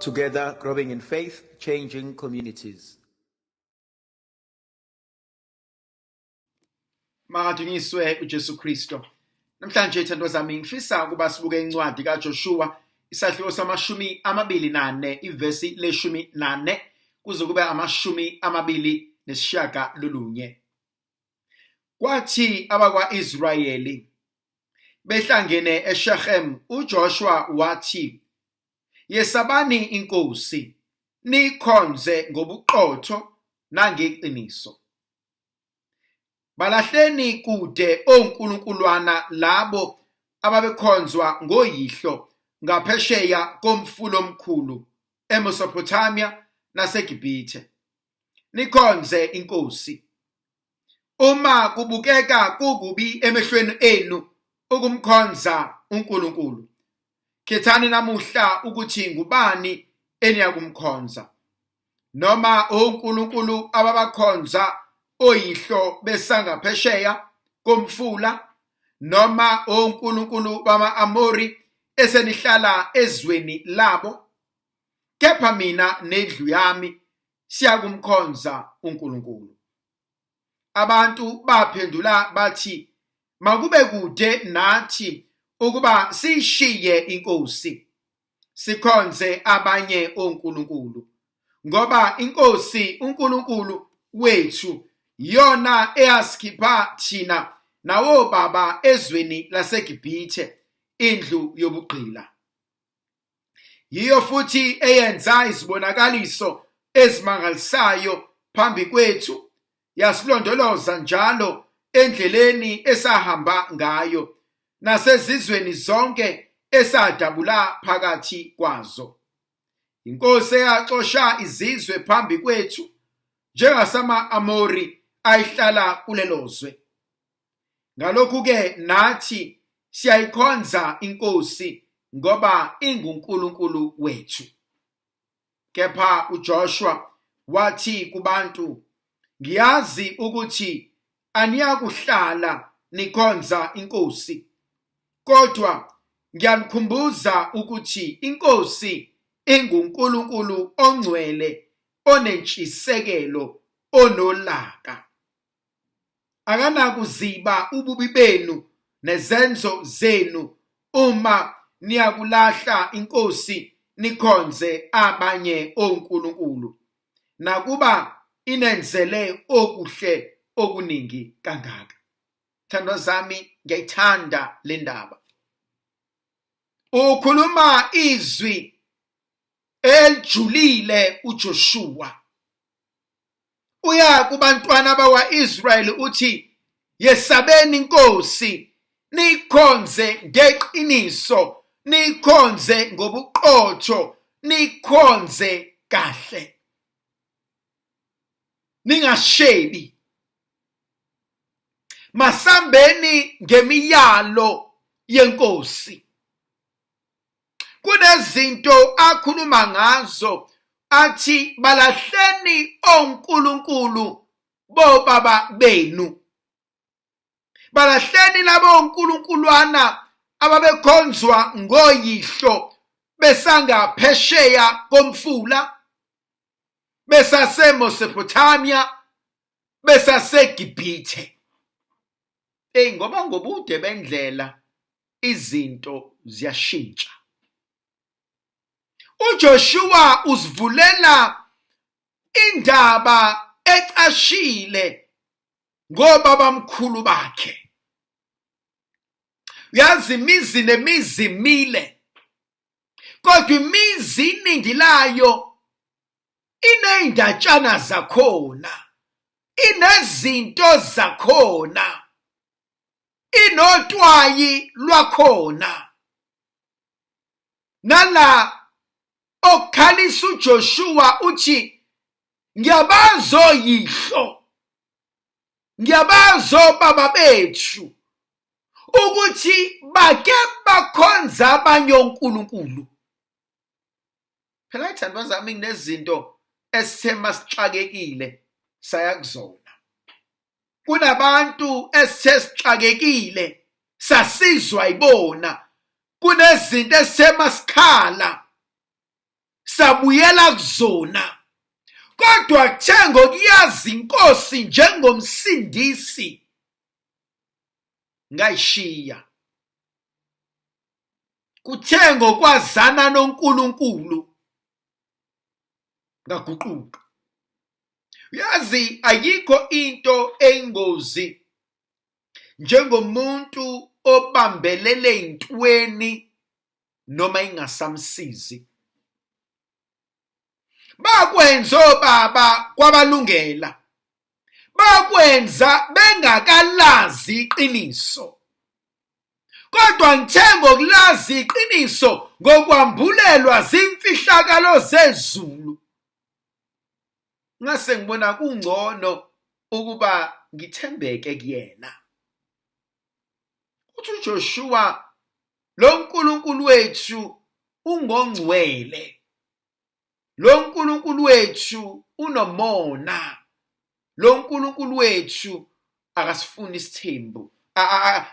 Together, growing in faith, changing communities. Makadunyiswe uJesu Kristo. Namhlanje thandwa zami ngifisa ukuba sibuke incwadi kaJoshua isahluko samashumi 24 ivesi leshumi 4 kuze kube amashumi 29. Kwathi abakwa-Israyeli behlangene eShechem, uJoshua wathi, "Yesabani inkosi, nikhonze ngobuqotho nangeqiniso. Balahleni kude onkulunkuluwana labo ababekhonzwa ngoyihlo ngaphesheya komfula omkhulu eMesopotamia naseGibhithe. Nikhonze inkosi. Uma kubukeka kukubi emehlweni enu ukumkhonza uNkulunkulu, khethani namuhla ukuthi ngubani eniyakumkhonza, noma onkulunkulu ababakhonza oyihlo besangaphesheya komfula, noma onkulunkulu bama-Amori esenihlala ezweni labo. Kepha mina nendlu yami siyakumkhonza uNkulunkulu." Abantu baphendula bathi, "Makube kude nathi ukuba siyishiye inkosi, sikhonze abanye onkulunkulu, ngoba inkosi uNkulunkulu wethu yona eyasikhipha thina nawobaba ezweni laseGibhithe, indlu yobugqila. Yiyo futhi eyenza izibonakaliso ezimangalisayo phambi kwethu, yasilondoloza njalo endleleni esahamba ngayo nasezizweni zonke esadabula phakathi kwazo. Inkosi eyaxosha izizwe phambi kwethu, njengasama-Amori ayihlala kulelo zwe. Ngalokhu-ke nathi siyayikhonza inkosi ngoba inguNkulunkulu wethu." Kepha uJoshua wathi kubantu, "Ngiyazi ukuthi aniyakuhlala nikhonza inkosi, kodwa ngiyanikhumbuza ukuthi inkosi inguNkulunkulu ongcwele, onentshisekelo, onolaka. Akanakuziba ububi benu nezenzo zenu uma niyakulahla inkosi nikhonze abanye onkulunkulu, nakuba inenzele okuhle okuningi kangaka." Thandwa zami, ngiyayithanda le ndaba. Ukhuluma izwi elijulile uJoshua. Uya kubantwana bakwa-Israyeli uthi, "Yesabeni inkosi, nikhonze ngeqiniso, nikhonze ngobuqotho, nikhonze kahle. Ningashebi. Masambeni ngemiyalo yenkosi." Kunezinto akhuluma ngazo athi, "Balahleni onkulunkulu bobaba benu. Balahleni labo onkulunkuluwana ababekhonzwa ngoyihlo besangaphesheya komfula, besaseMesopotamia, besaseGibhithe." Ngoba ngobude bendlela izinto ziyashintsha. uJoshua usivulela indaba ecashile ngobabamkhulu bakhe. Uyazi imizi nemizi mile, kodwa imizi iningi layo iney'ndatshana zakhona, inezinto zakhona, inotwayi lwakhona. Nala okhalisa uJoshua uthi, "Ngiyabazi oyihlo, ngiyabazi obaba bethu, ukuthi bake bakhonza abanye onkulunkulu." Phela ithandwa zami, kunezinto esithe masixakekile saya kuzona. Kunabantu esithe sixakekile sasizwa ibona. Kunezinto esithe masikhala sabuyela kuzona, kodwa kuthe ngokuyazi inkosi njengomsindisi ngayishiya. Kuthe ngokwazana noNkulunkulu ngaguquka. Uyazi ayikho into eyingozi njengomuntu obambelele intweni noma ingasamsizi. Bakwenza obaba kwabalungela, bakwenza bengakalazi iqiniso. Kodwa ngithe ngokulazi iqiniso ngokwambulelwa zimfihlakalo zezulu, ngase ngibona kungcono ukuba ngithembeke kuyena. Uthi uJoshua, lo nkulunkulu wethu ungongcwele, lo nkulunkulu wethu unomona, lo nkulunkulu wethu akasifuni isithembu,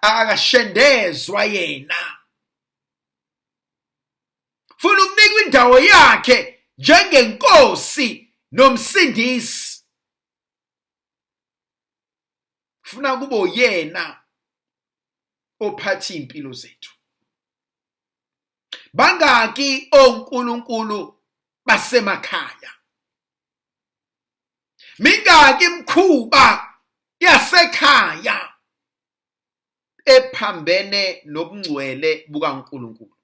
akashendezwa yena. Funa ukunikwa indawo yakhe njengenkosi nomsindisi. Funa kube yena ophatha impilo zethu. Bangaki onkulunkulu basemakhaya? Mingaki imkhuba yasekhaya ephambene nobungcwele bukaNkulunkulu?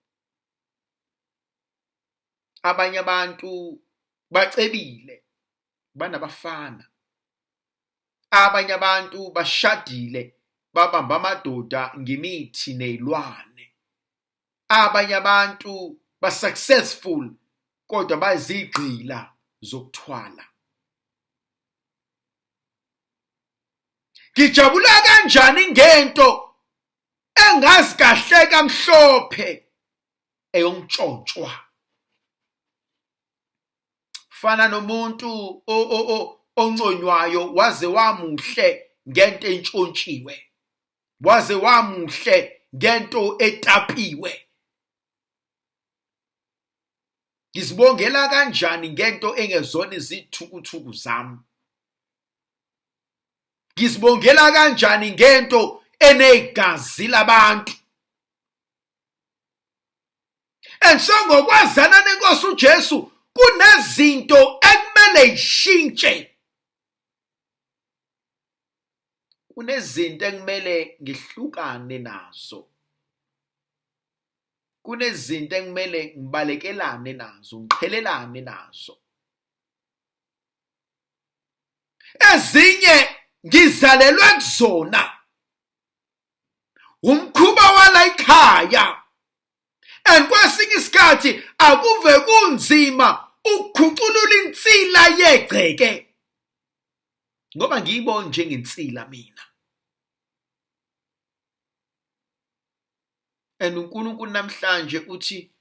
Abanye abantu bacebile, banabafana. Abanye abantu bashadile, babamba amadoda ngemithi nezilwane. Abanye abantu basuccessful kodwa bazigqila zokuthwala. Ngijabula kanjani ngento engazi kahle kamhlophe eyontshontshwa. Fana nomuntu onconywayo waze wamuhle ngento entshontshiwe, waze wamuhle ngento etapiwe. Ngizibongela kanjani ngento engezona izithukuthuku zami? Ngizibongela kanjani ngento enegazi labantu? Ngokwazana nenkosi uJesu kunezinto ekumele ishintshe. Kunezinto ekumele ngihlukane nazo. Kunezinto ekumele ngibalekelane nazo, ngiqhelelane nazo. Ezinye ngizalelwe kuzona. Umkhuba wala ekhaya. Kwesinye isikhathi akuve kunzima ukukhuculula insila yegceke, ngoba ngiyibona njengensila mina. uNkulunkulu namhlanje uthi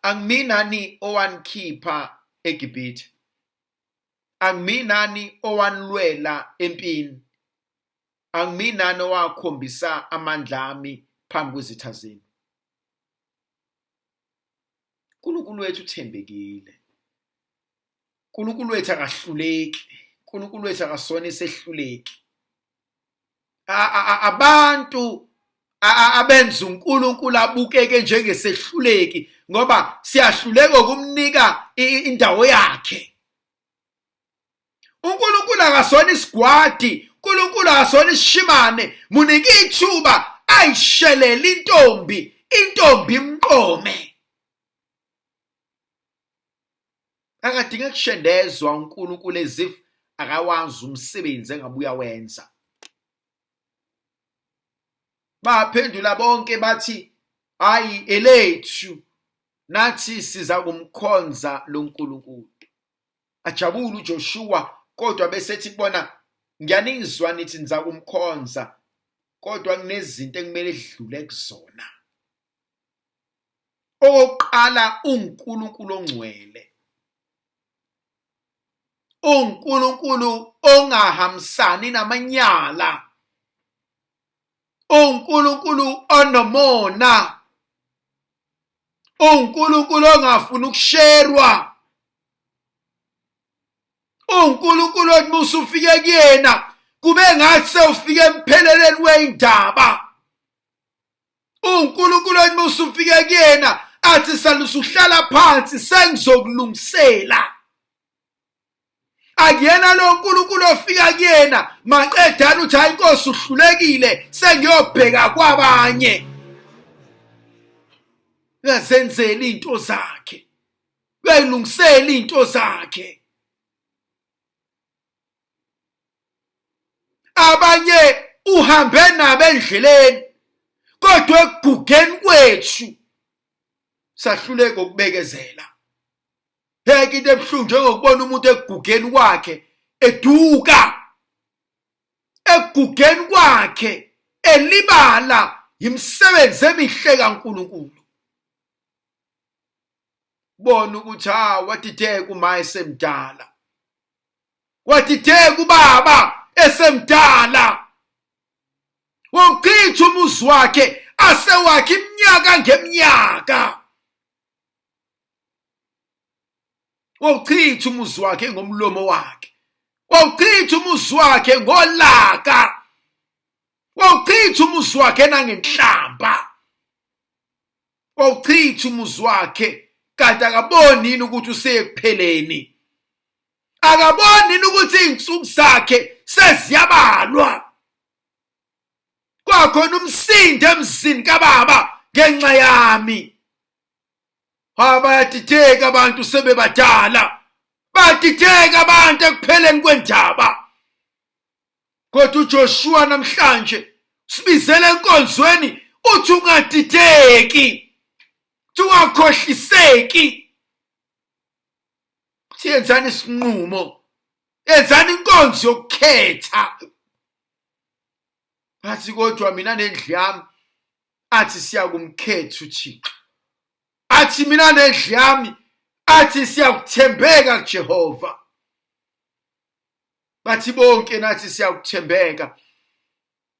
angiminani owankhipha eGibhithe, angiminani owanilwela empini, angiminani owakhombisa amandla ami phambi kwezitha zenu. uNkulunkulu wethu uthembekile. uNkulunkulu wethu akahluleki. uNkulunkulu wethu akasona isehluleki. Abantu abenza uNkulunkulu abukeke njengesehluleki ngoba siyahluleka ukumnika indawo yakhe. uNkulunkulu akasona isigwadi, uNkulunkulu akasona isishimane. Munike ithuba ayishelele intombi imqome. Akadinga kushendezwa uNkulunkulu ezif akawazi umsebenzi engabuya wenza. Baphendula bonke bathi hayi elethu, nathi siza kumkhonza lo Nkulunkulu. Ajabula uJoshua kodwa bese ethi bona ngiyanizwa nithi niza kumkhonza kodwa kunezinto ekumele edlule kuzona. Oqala uNkulunkulu ongcwele. uNkulunkulu ongahambisani namanyala. uNkulunkulu onomona. uNkulunkulu ongafuni ukusherwa, uNkulunkulu othi musufike kuyena kube ngathi sewufike empheleleni weindaba, uNkulunkulu othi musufike kuyena athi salusuhlala phansi sengizokulungisela. Akuyena lo uNkulunkulu ofika kuyena maqedana uthi hayi Nkosi uhlulekile sengiyobheka kwabanye. Uyazenzela into zakhe, uyayilungisela into zakhe. Abanye uhambe nabo endleleni kodwa ekugugeni kwethu sahluleka ukubekezela. Pheke into ebuhlungu njengokubona umuntu ekugugeni kwakhe eduka, ekugugeni kwakhe elibala imisebenzi emihle kaNkulunkulu. Bona ukuthi watitheka uma esemdala, watitheka ubaba esemdala, wonchitha umuzi wakhe asewakhe iminyaka ngeminyaka, wonchitha umuzi wakhe ngomlomo wakhe, wonchitha umuzi wakhe ngolaka, wonchitha umuzi wakhe nangenhlamba, wonchitha umuzi wakhe kanti akaboni yini ukuthi useyekupheleni, akaboni yini ukuthi iy'nsuku zakhe seziyabalwa. Kwakhona umsindo emzini kababa ngenxa yami. Bayadideka abantu sebebadala, bayadideka abantu ekupheleni kwendaba. Kodwa uJoshua namhlanje sibizele enkonzweni uthi ungadideki, ungakhohliseki. Siyenzani isinqumo, yenzani inkonzo yokukhetha. Athi kodwa mina nendlu yami athi siyakumkhetha uThixo, athi mina nendlu yami athi siyakuthembeka kuJehova. Bathi bonke nathi siyakuthembeka.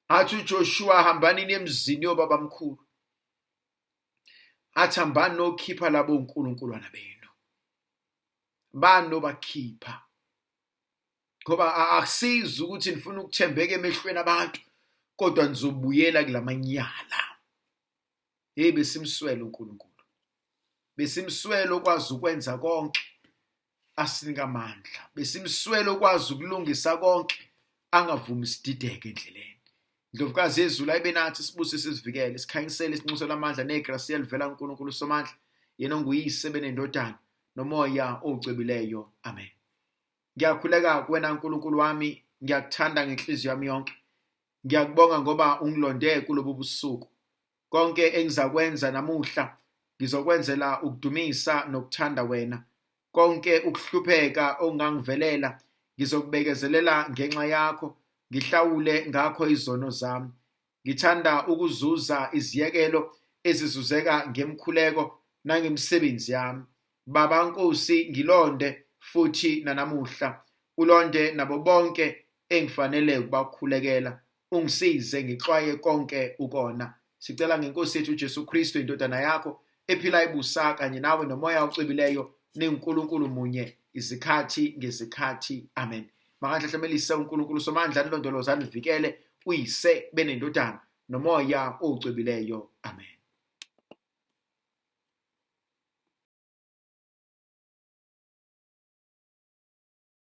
Athi uJoshua hambanini emzini yobaba mkhulu, athi hambani nokhipha labo uNkulunkulwana benu. Bani nobakhipha? Ngoba akusizi ukuthi nifuna ukuthembeka emehlweni abantu kodwa nizobuyela kulamanyala. Besimswela uNkulunkulu, besimswela okwazi ukwenza konke asinika amandla, besimswela okwazi ukulungisa konke angavumi sidideke endleleni. Ndlovukazi yezulu ayibe nathi sibusise sivikele, sikhanyisele isinxuso lamandla negrasi elivela kuNkulunkulu somandla, yena onguyise benendodana nomoya ocwebileyo. Amen. Ngiyakhuleka kuwena Nkulunkulu wami, ngiyakuthanda ngenhliziyo yami yonke. Ngiyakubonga ngoba ungilonde kulobu busuku. Konke engizakwenza namuhla ngizokwenzela ukudumisa nokuthanda wena. Konke ukuhlupheka ongangivelela ngizokubekezelela ngenxa yakho, ngihlawule ngakho izono zami. Ngithanda ukuzuza iziyekelo ezizuzeka ngemkhuleko nangemsebenzi yami. Baba Nkosi, ngilonde futhi nanamuhla, ulonde nabo bonke engifanele ukubakhulekela. Ungisize ngixwaye konke ukona. Sicela ngeNkosi yethu uJesu Kristu indodana yakho ephila ibusa kanye nawe nomoya ocwebileyo neNkulunkulu munye izikhathi ngezikhathi. Amen. Makahlemelise uNkulunkulu somandla nilondoloza nivikele uyise benendodana nomoya ocwebileyo. Amen.